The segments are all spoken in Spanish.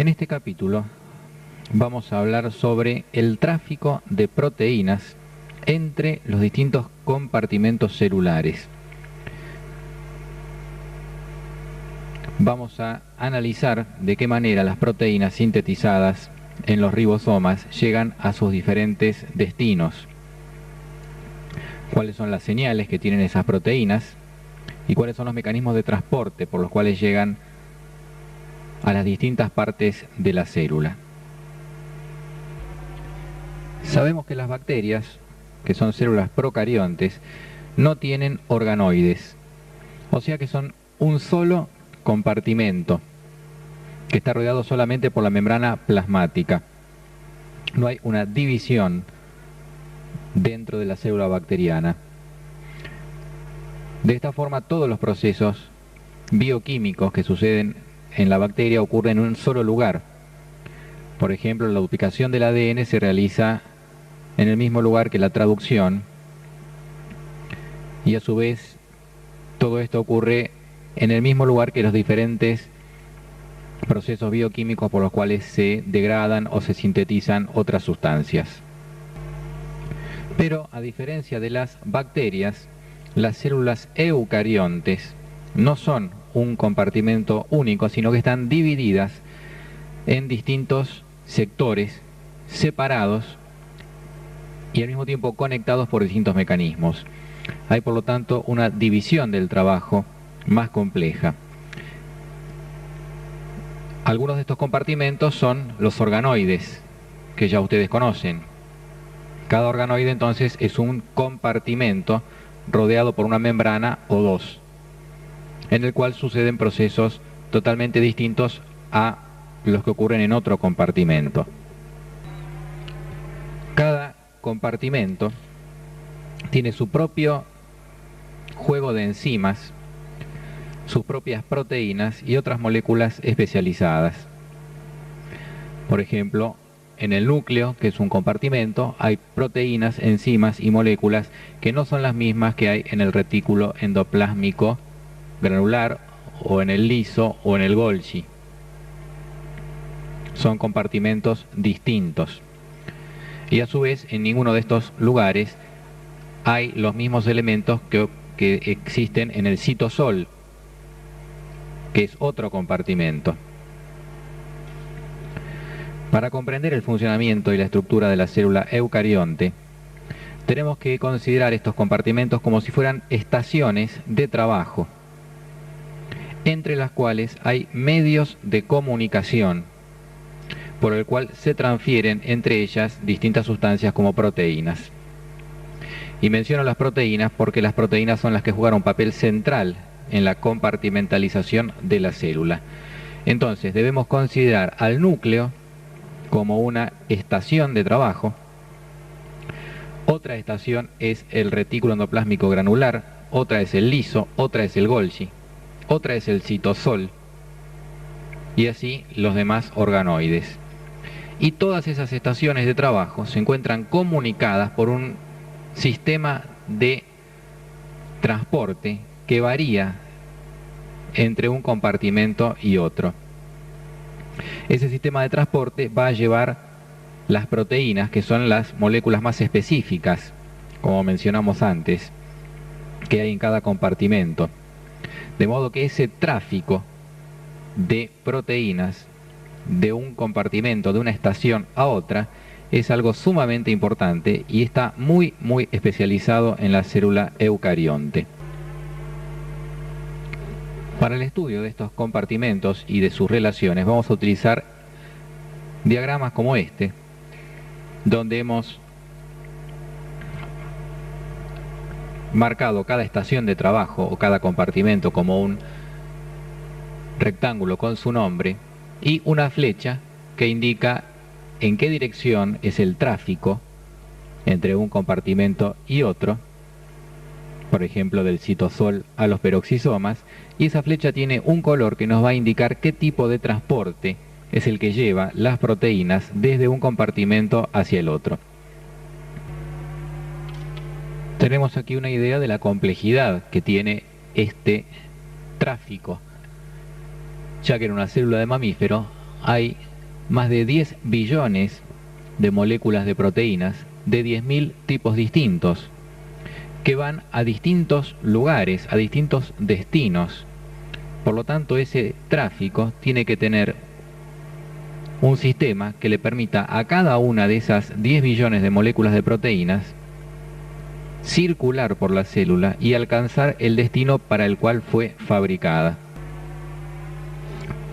En este capítulo vamos a hablar sobre el tráfico de proteínas entre los distintos compartimentos celulares. Vamos a analizar de qué manera las proteínas sintetizadas en los ribosomas llegan a sus diferentes destinos, cuáles son las señales que tienen esas proteínas y cuáles son los mecanismos de transporte por los cuales llegan a las distintas partes de la célula. Sabemos que las bacterias, que son células procariontes, no tienen organoides, o sea que son un solo compartimento que está rodeado solamente por la membrana plasmática. No hay una división dentro de la célula bacteriana. De esta forma, todos los procesos bioquímicos que suceden en la bacteria ocurren en un solo lugar. Por ejemplo, la duplicación del ADN se realiza en el mismo lugar que la traducción, y a su vez todo esto ocurre en el mismo lugar que los diferentes procesos bioquímicos por los cuales se degradan o se sintetizan otras sustancias. Pero a diferencia de las bacterias, las células eucariontes no son un compartimento único, sino que están divididas en distintos sectores separados y al mismo tiempo conectados por distintos mecanismos. Hay por lo tanto una división del trabajo más compleja. Algunos de estos compartimentos son los organoides, que ya ustedes conocen. Cada organoide entonces es un compartimento rodeado por una membrana o dos, en el cual suceden procesos totalmente distintos a los que ocurren en otro compartimento. Cada compartimento tiene su propio juego de enzimas, sus propias proteínas y otras moléculas especializadas. Por ejemplo, en el núcleo, que es un compartimento, hay proteínas, enzimas y moléculas que no son las mismas que hay en el retículo endoplásmico granular o en el liso o en el Golgi. Son compartimentos distintos. Y a su vez, en ninguno de estos lugares hay los mismos elementos que existen en el citosol, que es otro compartimento. Para comprender el funcionamiento y la estructura de la célula eucarionte, tenemos que considerar estos compartimentos como si fueran estaciones de trabajo, entre las cuales hay medios de comunicación, por el cual se transfieren entre ellas distintas sustancias como proteínas. Y menciono las proteínas porque las proteínas son las que jugaron un papel central en la compartimentalización de la célula. Entonces debemos considerar al núcleo como una estación de trabajo. Otra estación es el retículo endoplásmico granular, otra es el liso, otra es el Golgi, otra es el citosol, y así los demás organoides. Y todas esas estaciones de trabajo se encuentran comunicadas por un sistema de transporte que varía entre un compartimento y otro. Ese sistema de transporte va a llevar las proteínas, que son las moléculas más específicas, como mencionamos antes, que hay en cada compartimento. De modo que ese tráfico de proteínas de un compartimento, de una estación a otra, es algo sumamente importante y está muy especializado en la célula eucarionte. Para el estudio de estos compartimentos y de sus relaciones vamos a utilizar diagramas como este, donde hemos marcado cada estación de trabajo o cada compartimento como un rectángulo con su nombre y una flecha que indica en qué dirección es el tráfico entre un compartimento y otro, por ejemplo del citosol a los peroxisomas, y esa flecha tiene un color que nos va a indicar qué tipo de transporte es el que lleva las proteínas desde un compartimento hacia el otro. Tenemos aquí una idea de la complejidad que tiene este tráfico, ya que en una célula de mamífero hay más de 10 billones de moléculas de proteínas de 10.000 tipos distintos, que van a distintos lugares, a distintos destinos. Por lo tanto, ese tráfico tiene que tener un sistema que le permita a cada una de esas 10 billones de moléculas de proteínas circular por la célula y alcanzar el destino para el cual fue fabricada.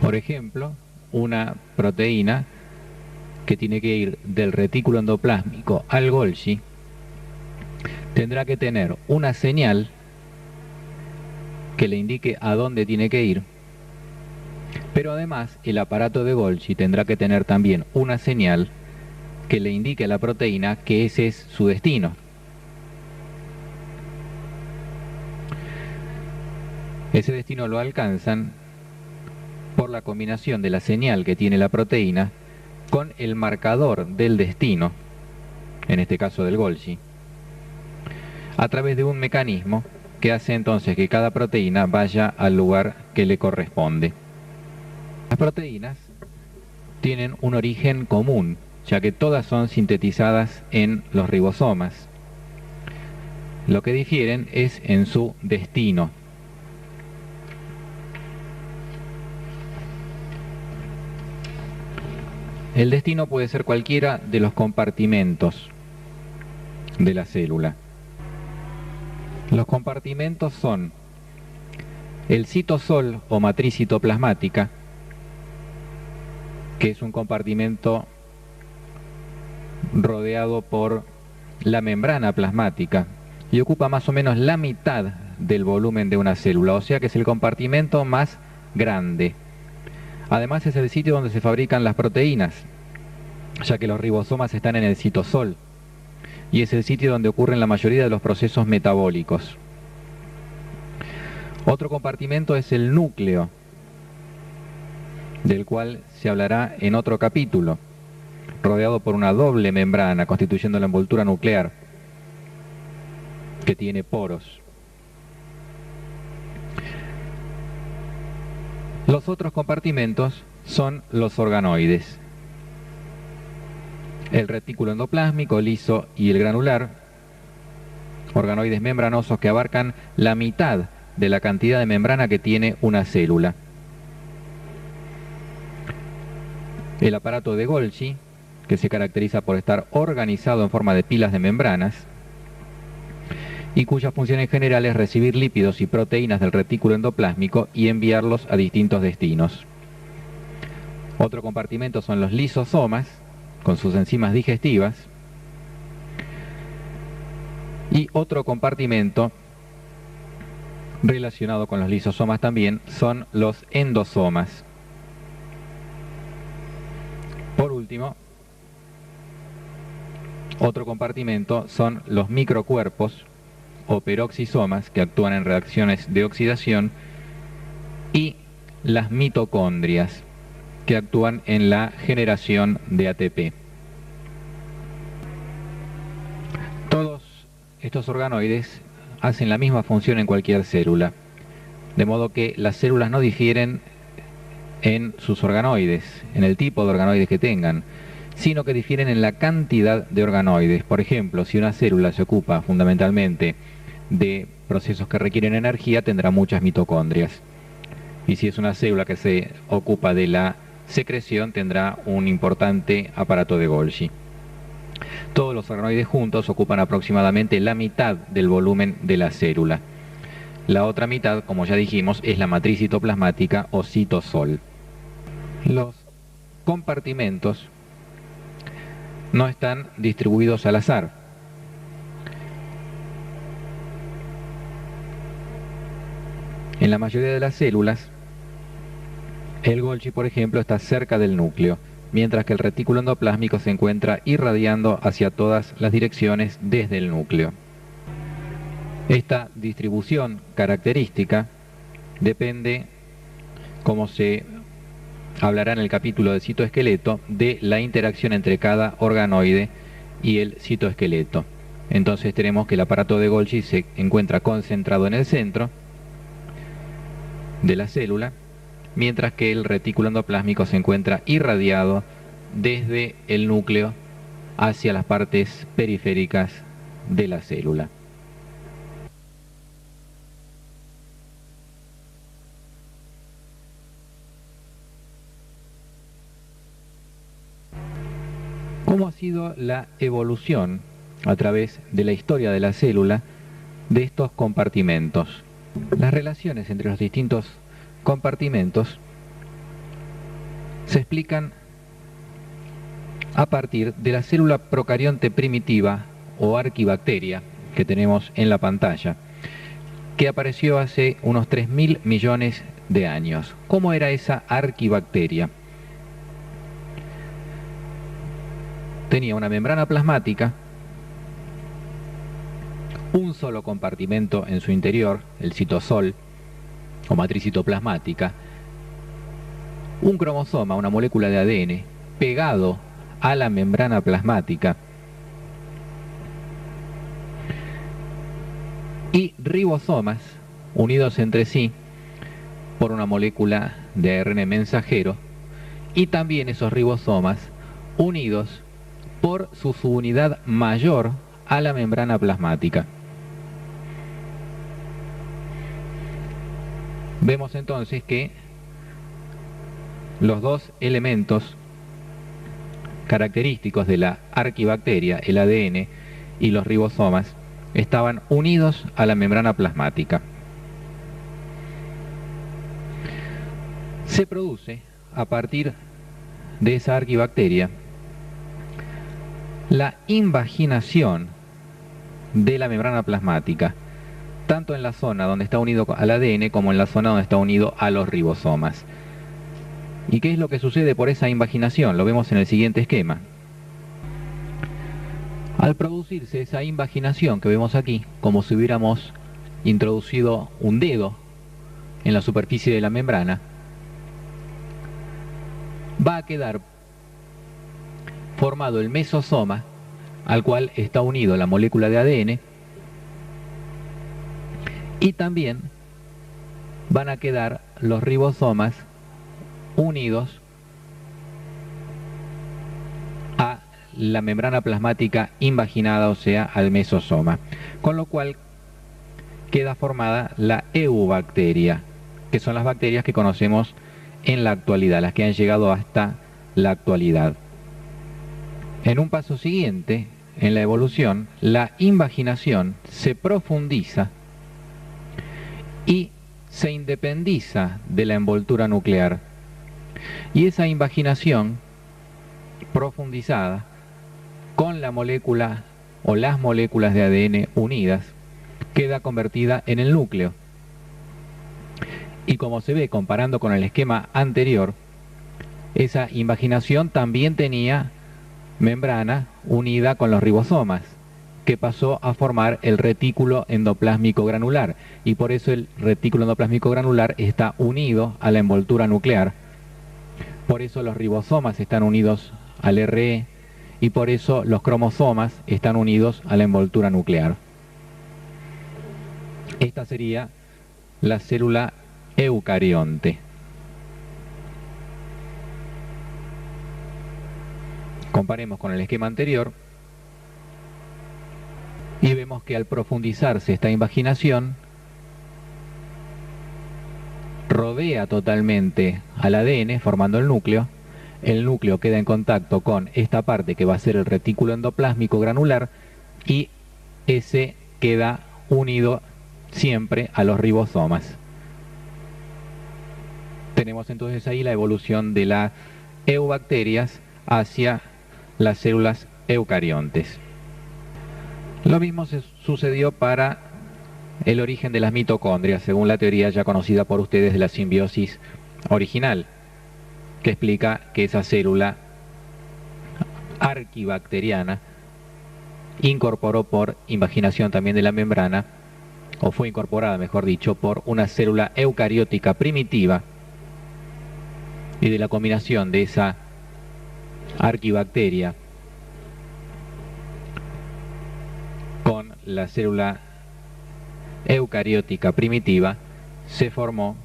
Por ejemplo, una proteína que tiene que ir del retículo endoplásmico al Golgi tendrá que tener una señal que le indique a dónde tiene que ir, pero además el aparato de Golgi tendrá que tener también una señal que le indique a la proteína que ese es su destino. Ese destino lo alcanzan por la combinación de la señal que tiene la proteína con el marcador del destino, en este caso del Golgi, a través de un mecanismo que hace entonces que cada proteína vaya al lugar que le corresponde. Las proteínas tienen un origen común, ya que todas son sintetizadas en los ribosomas. Lo que difieren es en su destino. El destino puede ser cualquiera de los compartimentos de la célula. Los compartimentos son el citosol o matriz citoplasmática, que es un compartimento rodeado por la membrana plasmática y ocupa más o menos la mitad del volumen de una célula, o sea que es el compartimento más grande. Además es el sitio donde se fabrican las proteínas, ya que los ribosomas están en el citosol, y es el sitio donde ocurren la mayoría de los procesos metabólicos. Otro compartimento es el núcleo, del cual se hablará en otro capítulo, rodeado por una doble membrana constituyendo la envoltura nuclear, que tiene poros. Los otros compartimentos son los organoides. El retículo endoplásmico, liso y el granular, organoides membranosos que abarcan la mitad de la cantidad de membrana que tiene una célula. El aparato de Golgi, que se caracteriza por estar organizado en forma de pilas de membranas, y cuya función en general es recibir lípidos y proteínas del retículo endoplásmico y enviarlos a distintos destinos. Otro compartimento son los lisosomas, con sus enzimas digestivas, y otro compartimento relacionado con los lisosomas también son los endosomas. Por último, otro compartimento son los microcuerpos o peroxisomas, que actúan en reacciones de oxidación, y las mitocondrias, que actúan en la generación de ATP. Todos estos organoides hacen la misma función en cualquier célula, de modo que las células no difieren en sus organoides, en el tipo de organoides que tengan, sino que difieren en la cantidad de organoides. Por ejemplo, si una célula se ocupa fundamentalmente de procesos que requieren energía, tendrá muchas mitocondrias. Y si es una célula que se ocupa de la secreción, tendrá un importante aparato de Golgi. Todos los organoides juntos ocupan aproximadamente la mitad del volumen de la célula. La otra mitad, como ya dijimos, es la matriz citoplasmática o citosol. Los compartimentos no están distribuidos al azar. En la mayoría de las células, el Golgi, por ejemplo, está cerca del núcleo, mientras que el retículo endoplásmico se encuentra irradiando hacia todas las direcciones desde el núcleo. Esta distribución característica depende, como se hablará en el capítulo de citoesqueleto, de la interacción entre cada organoide y el citoesqueleto. Entonces tenemos que el aparato de Golgi se encuentra concentrado en el centro de la célula, mientras que el retículo endoplásmico se encuentra irradiado desde el núcleo hacia las partes periféricas de la célula. ¿Cómo ha sido la evolución a través de la historia de la célula de estos compartimentos? Las relaciones entre los distintos compartimentos se explican a partir de la célula procarionte primitiva o arquibacteria que tenemos en la pantalla, que apareció hace unos 3.000 millones de años. ¿Cómo era esa arquibacteria? Tenía una membrana plasmática, un solo compartimento en su interior, el citosol o matriz citoplasmática, un cromosoma, una molécula de ADN, pegado a la membrana plasmática, y ribosomas unidos entre sí por una molécula de ARN mensajero, y también esos ribosomas unidos por su subunidad mayor a la membrana plasmática. Vemos entonces que los dos elementos característicos de la arquibacteria, el ADN y los ribosomas, estaban unidos a la membrana plasmática. Se produce a partir de esa arquibacteria la invaginación de la membrana plasmática, tanto en la zona donde está unido al ADN como en la zona donde está unido a los ribosomas. ¿Y qué es lo que sucede por esa invaginación? Lo vemos en el siguiente esquema. Al producirse esa invaginación que vemos aquí, como si hubiéramos introducido un dedo en la superficie de la membrana, va a quedar formado el mesosoma, al cual está unido la molécula de ADN, y también van a quedar los ribosomas unidos a la membrana plasmática invaginada, o sea, al mesosoma, con lo cual queda formada la eubacteria, que son las bacterias que conocemos en la actualidad, las que han llegado hasta la actualidad. En un paso siguiente, en la evolución, la invaginación se profundiza y se independiza de la envoltura nuclear. Y esa invaginación profundizada con la molécula o las moléculas de ADN unidas queda convertida en el núcleo. Y como se ve comparando con el esquema anterior, esa invaginación también tenía membrana unida con los ribosomas, que pasó a formar el retículo endoplásmico granular, y por eso el retículo endoplásmico granular está unido a la envoltura nuclear. Por eso los ribosomas están unidos al RE y por eso los cromosomas están unidos a la envoltura nuclear. Esta sería la célula eucarionte. Comparemos con el esquema anterior y vemos que al profundizarse esta invaginación rodea totalmente al ADN formando el núcleo queda en contacto con esta parte que va a ser el retículo endoplásmico granular y ese queda unido siempre a los ribosomas. Tenemos entonces ahí la evolución de las eubacterias hacia las células eucariontes. Lo mismo sucedió para el origen de las mitocondrias, según la teoría ya conocida por ustedes de la simbiosis original, que explica que esa célula arquibacteriana incorporó por invaginación también de la membrana, o fue incorporada, mejor dicho, por una célula eucariótica primitiva, y de la combinación de esa arquibacteria con la célula eucariótica primitiva se formó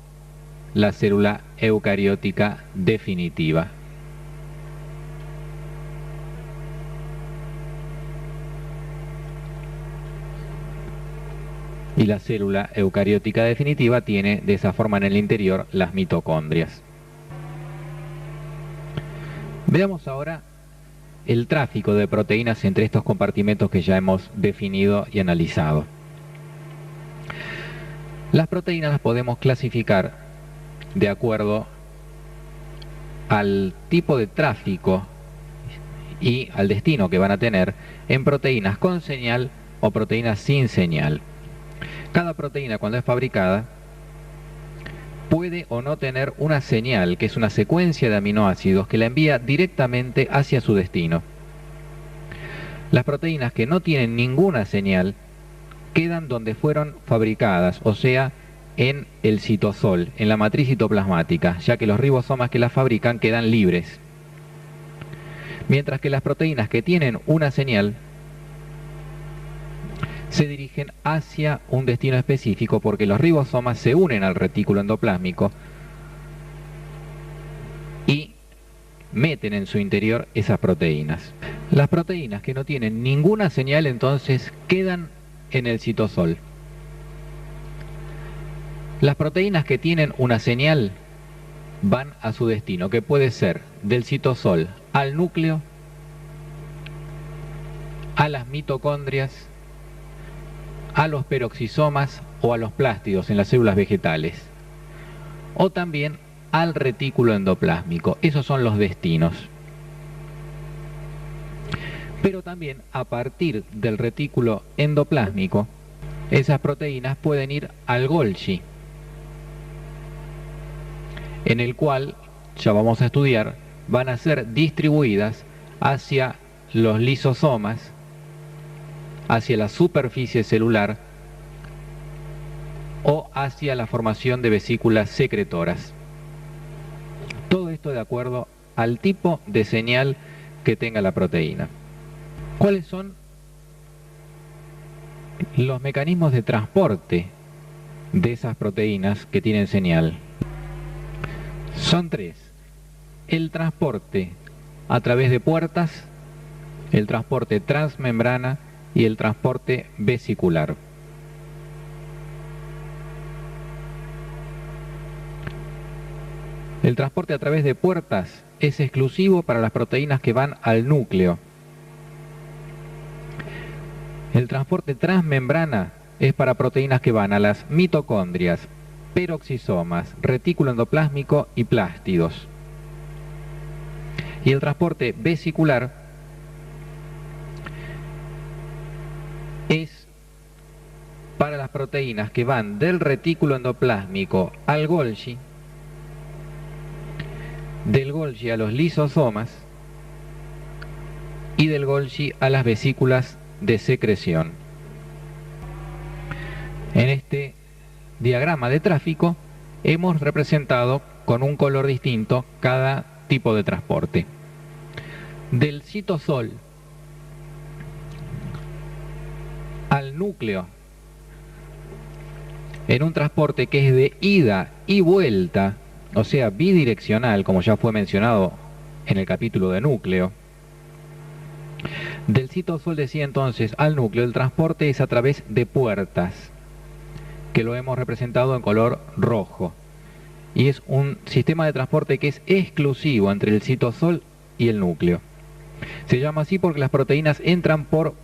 la célula eucariótica definitiva. Y la célula eucariótica definitiva tiene de esa forma en el interior las mitocondrias. Veamos ahora el tráfico de proteínas entre estos compartimentos que ya hemos definido y analizado. Las proteínas las podemos clasificar de acuerdo al tipo de tráfico y al destino que van a tener en proteínas con señal o proteínas sin señal. Cada proteína, cuando es fabricada, puede o no tener una señal, que es una secuencia de aminoácidos que la envía directamente hacia su destino. Las proteínas que no tienen ninguna señal quedan donde fueron fabricadas, o sea, en el citosol, en la matriz citoplasmática, ya que los ribosomas que las fabrican quedan libres. Mientras que las proteínas que tienen una señal se dirigen hacia un destino específico porque los ribosomas se unen al retículo endoplásmico y meten en su interior esas proteínas. Las proteínas que no tienen ninguna señal entonces quedan en el citosol. Las proteínas que tienen una señal van a su destino, que puede ser del citosol al núcleo, a las mitocondrias, a los peroxisomas o a los plástidos en las células vegetales, o también al retículo endoplásmico. Esos son los destinos. Pero también a partir del retículo endoplásmico, esas proteínas pueden ir al Golgi, en el cual, ya vamos a estudiar, van a ser distribuidas hacia los lisosomas, hacia la superficie celular o hacia la formación de vesículas secretoras. Todo esto de acuerdo al tipo de señal que tenga la proteína. ¿Cuáles son los mecanismos de transporte de esas proteínas que tienen señal? Son tres: el transporte a través de puertas, el transporte transmembrana y el transporte vesicular. El transporte a través de puertas es exclusivo para las proteínas que van al núcleo. El transporte transmembrana es para proteínas que van a las mitocondrias, peroxisomas, retículo endoplásmico y plástidos. Y el transporte vesicular es para las proteínas que van del retículo endoplásmico al Golgi, del Golgi a los lisosomas y del Golgi a las vesículas de secreción. En este diagrama de tráfico hemos representado con un color distinto cada tipo de transporte. Del citosol al núcleo, en un transporte que es de ida y vuelta, o sea, bidireccional, como ya fue mencionado en el capítulo de núcleo. Del citosol, decía entonces, al núcleo, el transporte es a través de puertas, que lo hemos representado en color rojo. Y es un sistema de transporte que es exclusivo entre el citosol y el núcleo. Se llama así porque las proteínas entran por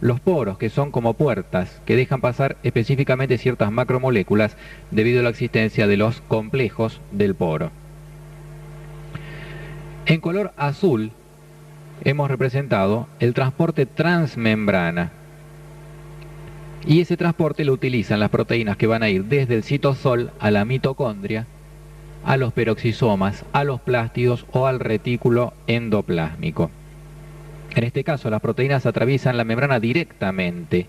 los poros, que son como puertas, que dejan pasar específicamente ciertas macromoléculas debido a la existencia de los complejos del poro. En color azul hemos representado el transporte transmembrana. Y ese transporte lo utilizan las proteínas que van a ir desde el citosol a la mitocondria, a los peroxisomas, a los plástidos o al retículo endoplásmico. En este caso, las proteínas atraviesan la membrana directamente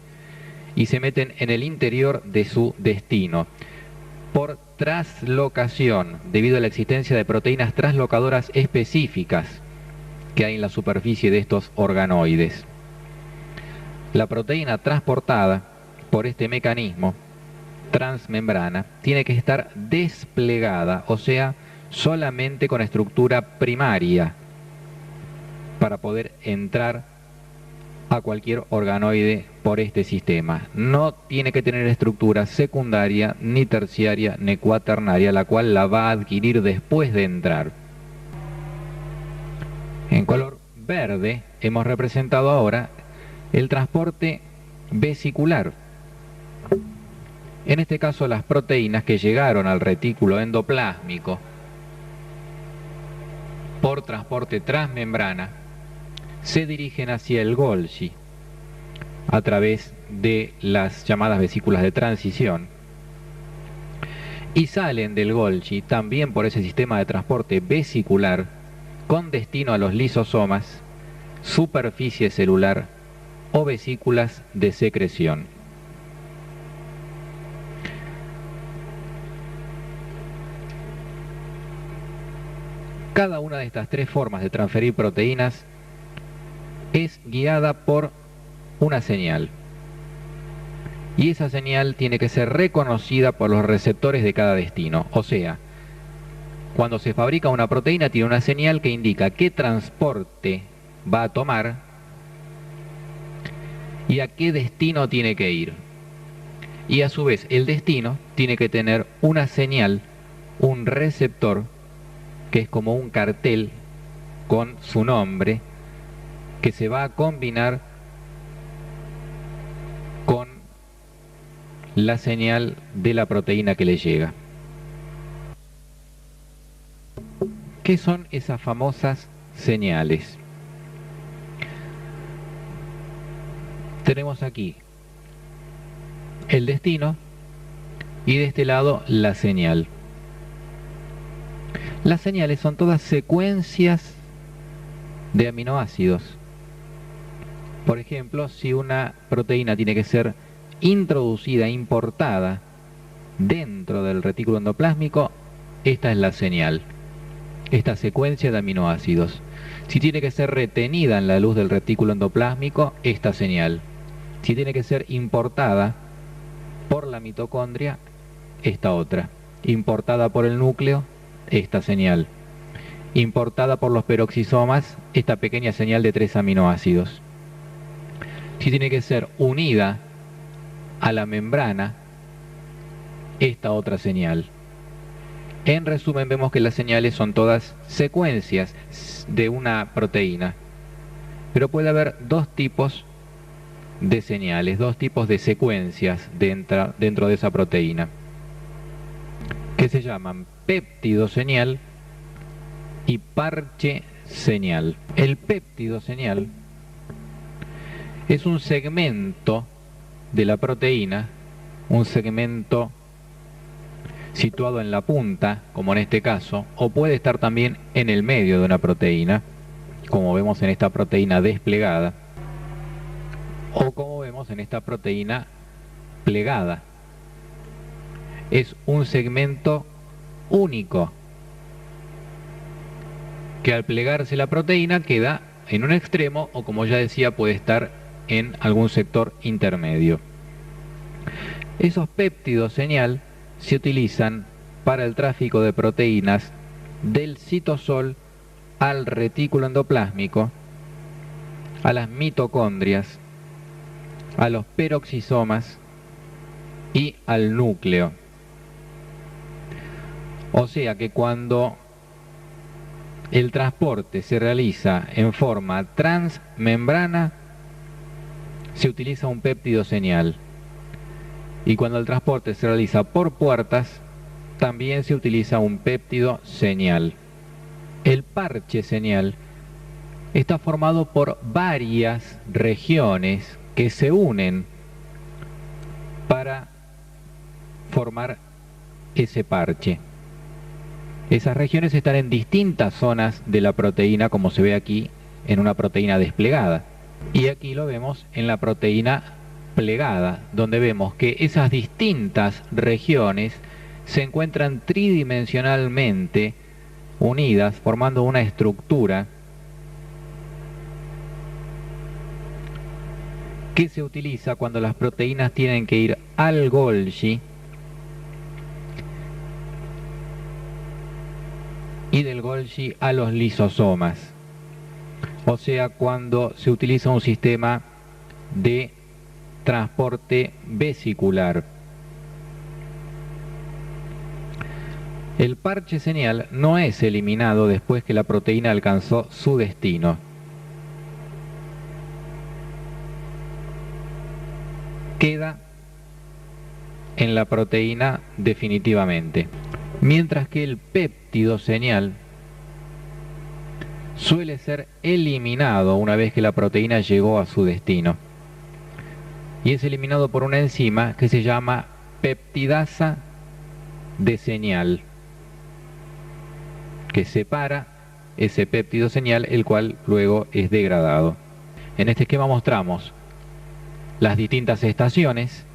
y se meten en el interior de su destino por traslocación, debido a la existencia de proteínas traslocadoras específicas que hay en la superficie de estos organoides. La proteína transportada por este mecanismo transmembrana tiene que estar desplegada, o sea, solamente con estructura primaria, para poder entrar a cualquier organoide por este sistema. No tiene que tener estructura secundaria, ni terciaria, ni cuaternaria, la cual la va a adquirir después de entrar. En color verde hemos representado ahora el transporte vesicular. En este caso, las proteínas que llegaron al retículo endoplásmico por transporte transmembrana se dirigen hacia el Golgi a través de las llamadas vesículas de transición y salen del Golgi también por ese sistema de transporte vesicular con destino a los lisosomas, superficie celular o vesículas de secreción. Cada una de estas tres formas de transferir proteínas es guiada por una señal. Y esa señal tiene que ser reconocida por los receptores de cada destino. O sea, cuando se fabrica una proteína tiene una señal que indica qué transporte va a tomar y a qué destino tiene que ir. Y a su vez el destino tiene que tener una señal, un receptor, que es como un cartel con su nombre, que se va a combinar con la señal de la proteína que le llega. ¿Qué son esas famosas señales? Tenemos aquí el destino y de este lado la señal. Las señales son todas secuencias de aminoácidos. Por ejemplo, si una proteína tiene que ser introducida, importada dentro del retículo endoplásmico, esta es la señal, esta secuencia de aminoácidos. Si tiene que ser retenida en la luz del retículo endoplásmico, esta señal. Si tiene que ser importada por la mitocondria, esta otra. Importada por el núcleo, esta señal. Importada por los peroxisomas, esta pequeña señal de 3 aminoácidos. Si tiene que ser unida a la membrana, esta otra señal. En resumen, vemos que las señales son todas secuencias de una proteína. Pero puede haber dos tipos de señales, dos tipos de secuencias dentro de esa proteína, que se llaman péptido señal y parche señal. El péptido señal es un segmento de la proteína, un segmento situado en la punta, como en este caso, o puede estar también en el medio de una proteína, como vemos en esta proteína desplegada, o como vemos en esta proteína plegada. Es un segmento único, que al plegarse la proteína queda en un extremo, o como ya decía, puede estar en algún sector intermedio. Esos péptidos señal se utilizan para el tráfico de proteínas del citosol al retículo endoplásmico, a las mitocondrias, a los peroxisomas y al núcleo. O sea que cuando el transporte se realiza en forma transmembrana, se utiliza un péptido señal. Y cuando el transporte se realiza por puertas, también se utiliza un péptido señal. El parche señal está formado por varias regiones que se unen para formar ese parche. Esas regiones están en distintas zonas de la proteína, como se ve aquí en una proteína desplegada. Y aquí lo vemos en la proteína plegada, donde vemos que esas distintas regiones se encuentran tridimensionalmente unidas, formando una estructura que se utiliza cuando las proteínas tienen que ir al Golgi y del Golgi a los lisosomas. O sea, cuando se utiliza un sistema de transporte vesicular. El parche señal no es eliminado después que la proteína alcanzó su destino. Queda en la proteína definitivamente. Mientras que el péptido señal suele ser eliminado una vez que la proteína llegó a su destino. Y es eliminado por una enzima que se llama peptidasa de señal, que separa ese péptido señal, el cual luego es degradado. En este esquema mostramos las distintas estaciones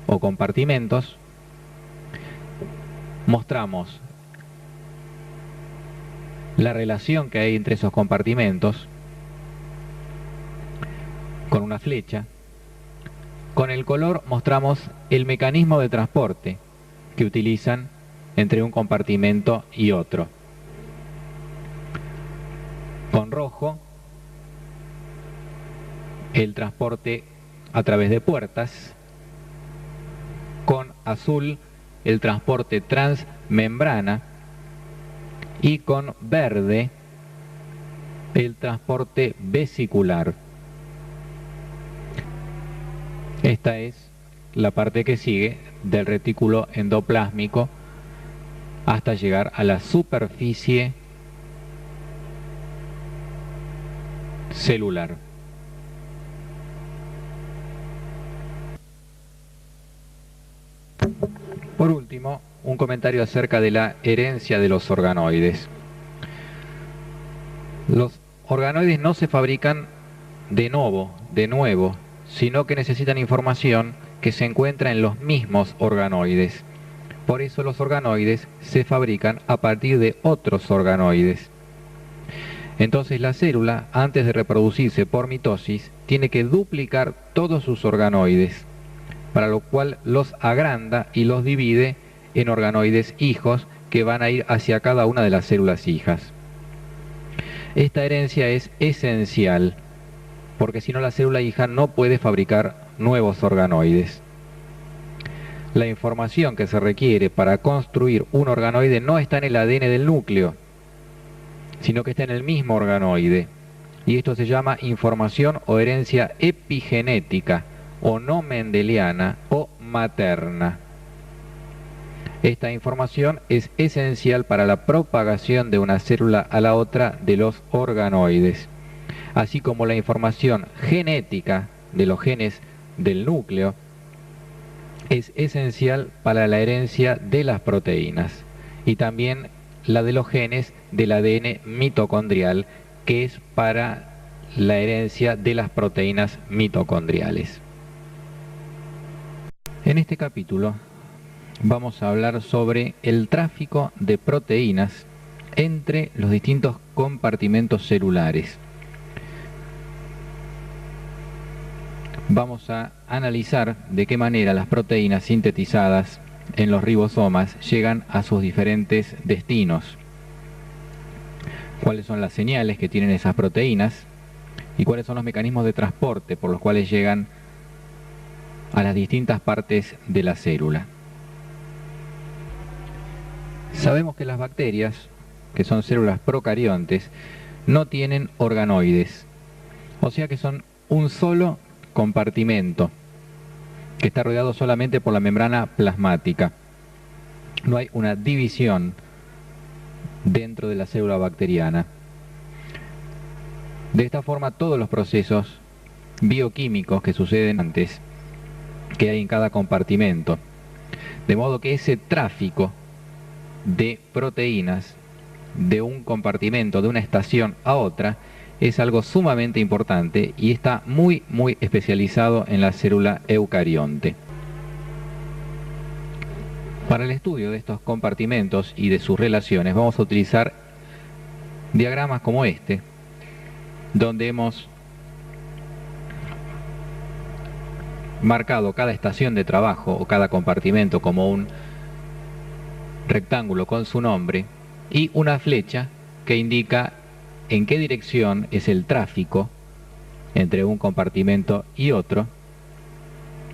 o compartimentos. Mostramos la relación que hay entre esos compartimentos con una flecha. Con el color mostramos el mecanismo de transporte que utilizan entre un compartimento y otro. Con rojo, el transporte a través de puertas. Con azul, el transporte transmembrana. Y con verde, el transporte vesicular. Esta es la parte que sigue del retículo endoplásmico hasta llegar a la superficie celular. Por último, un comentario acerca de la herencia de los organoides. Los organoides no se fabrican de nuevo, sino que necesitan información que se encuentra en los mismos organoides. Por eso los organoides se fabrican a partir de otros organoides. Entonces la célula, antes de reproducirse por mitosis, tiene que duplicar todos sus organoides, para lo cual los agranda y los divide en organoides hijos que van a ir hacia cada una de las células hijas. Esta herencia es esencial, porque si no la célula hija no puede fabricar nuevos organoides. La información que se requiere para construir un organoide no está en el ADN del núcleo, sino que está en el mismo organoide. Y esto se llama información o herencia epigenética, o no mendeliana o materna. Esta información es esencial para la propagación de una célula a la otra de los organoides, así como la información genética de los genes del núcleo es esencial para la herencia de las proteínas y también la de los genes del ADN mitocondrial, que es para la herencia de las proteínas mitocondriales. En este capítulo vamos a hablar sobre el tráfico de proteínas entre los distintos compartimentos celulares. Vamos a analizar de qué manera las proteínas sintetizadas en los ribosomas llegan a sus diferentes destinos, cuáles son las señales que tienen esas proteínas y cuáles son los mecanismos de transporte por los cuales llegan a las distintas partes de la célula. Sabemos que las bacterias, que son células procariontes, no tienen organoides, o sea que son un solo compartimento que está rodeado solamente por la membrana plasmática. No hay una división dentro de la célula bacteriana. De esta forma, todos los procesos bioquímicos que suceden antes, que hay en cada compartimento, de modo que ese tráfico de proteínas de un compartimento, de una estación a otra, es algo sumamente importante y está muy especializado en la célula eucarionte. Para el estudio de estos compartimentos y de sus relaciones vamos a utilizar diagramas como este, donde hemos marcado cada estación de trabajo o cada compartimento como un rectángulo con su nombre y una flecha que indica en qué dirección es el tráfico entre un compartimento y otro,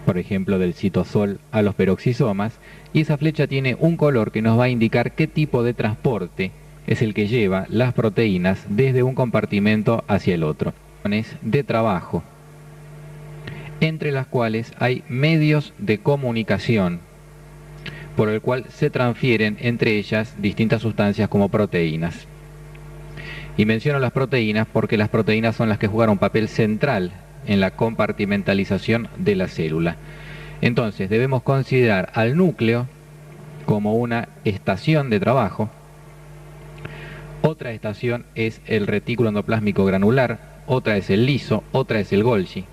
por ejemplo del citosol a los peroxisomas, y esa flecha tiene un color que nos va a indicar qué tipo de transporte es el que lleva las proteínas desde un compartimento hacia el otro. De trabajo, entre las cuales hay medios de comunicación por el cual se transfieren entre ellas distintas sustancias como proteínas. Y menciono las proteínas porque las proteínas son las que juegan un papel central en la compartimentalización de la célula. Entonces debemos considerar al núcleo como una estación de trabajo. Otra estación es el retículo endoplásmico granular, otra es el liso, otra es el Golgi,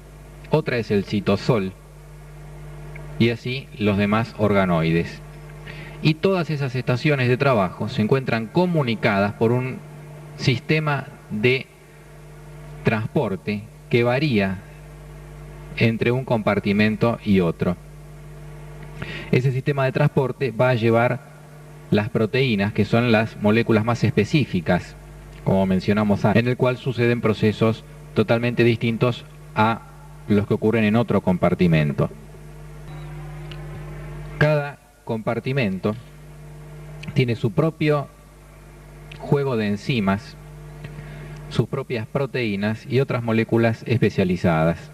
otra es el citosol y así los demás organoides. Y todas esas estaciones de trabajo se encuentran comunicadas por un sistema de transporte que varía entre un compartimento y otro. Ese sistema de transporte va a llevar las proteínas, que son las moléculas más específicas, como mencionamos antes, en el cual suceden procesos totalmente distintos a los que ocurren en otro compartimento. Cada compartimento tiene su propio juego de enzimas, sus propias proteínas y otras moléculas especializadas.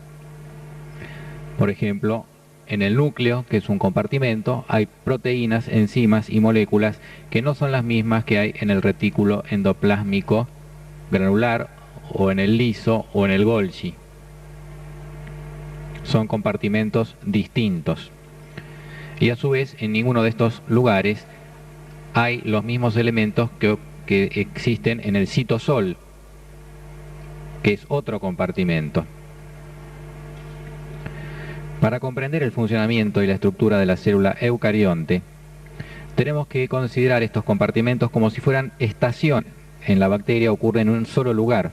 Por ejemplo, en el núcleo, que es un compartimento, hay proteínas, enzimas y moléculas que no son las mismas que hay en el retículo endoplásmico granular o en el liso o en el Golgi. Son compartimentos distintos. Y a su vez, en ninguno de estos lugares hay los mismos elementos que existen en el citosol, que es otro compartimento. Para comprender el funcionamiento y la estructura de la célula eucarionte, tenemos que considerar estos compartimentos como si fueran estaciones. En la bacteria ocurre en un solo lugar.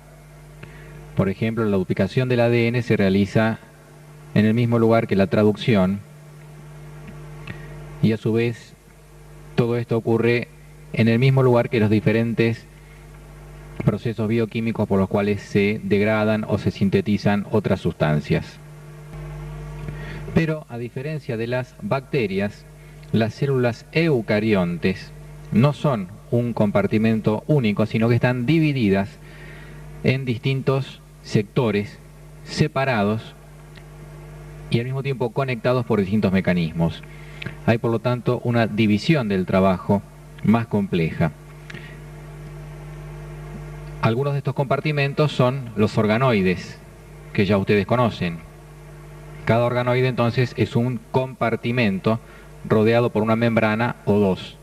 Por ejemplo, la duplicación del ADN se realiza en el mismo lugar que la traducción, y a su vez todo esto ocurre en el mismo lugar que los diferentes procesos bioquímicos por los cuales se degradan o se sintetizan otras sustancias. Pero a diferencia de las bacterias, las células eucariontes no son un compartimento único, sino que están divididas en distintos sectores separados y al mismo tiempo conectados por distintos mecanismos. Hay por lo tanto una división del trabajo más compleja. Algunos de estos compartimentos son los organoides, que ya ustedes conocen. Cada organoide entonces es un compartimento rodeado por una membrana o dos.